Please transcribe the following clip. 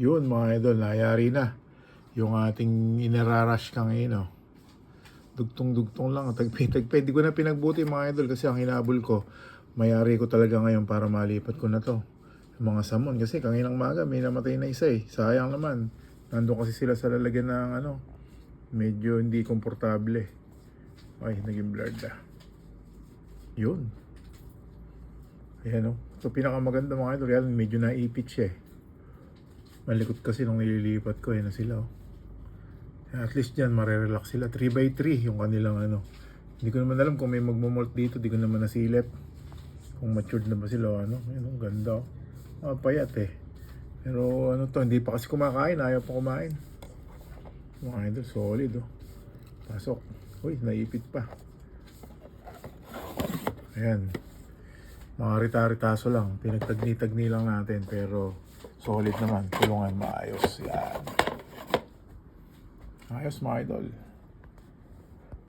Yun mga idol, nayari na. Yung ating inararush ka ngayon, oh. Dugtong-dugtong lang. Tagpi-tagpi. Di ko na pinagbuti mga idol kasi ang hinabol ko, mayari ko talaga ngayon para malipat ko na to. Yung mga samon. Kasi kanginang maga may namatay na isa eh. Sayang naman. Nandun kasi sila sa lalagyan ng ano. Medyo hindi komportable. Ay, naging blurred na. Yun. Ayan, oh. So pinakamaganda mga idol. Yan, medyo naipit siya eh. Malikot kasi nung nililipat ko. Ayan na sila, oh. At least dyan, marerelax sila. 3x3 yung kanilang ano. Hindi ko naman alam kung may magmumult dito. Hindi ko naman nasilip. Kung matured na ba sila, ano. Ayan, ang ganda, oh. Payat eh. Pero ano to, hindi pa kasi kumakain. Ayaw pa kumain. Mga idol, solid, oh. Pasok. Uy, naipit pa. Ayan. Mga rita-ritaso lang. Pinagtagni-tagni lang natin. Pero solid naman. Tulungan maayos. Yan. Ayos mga idol.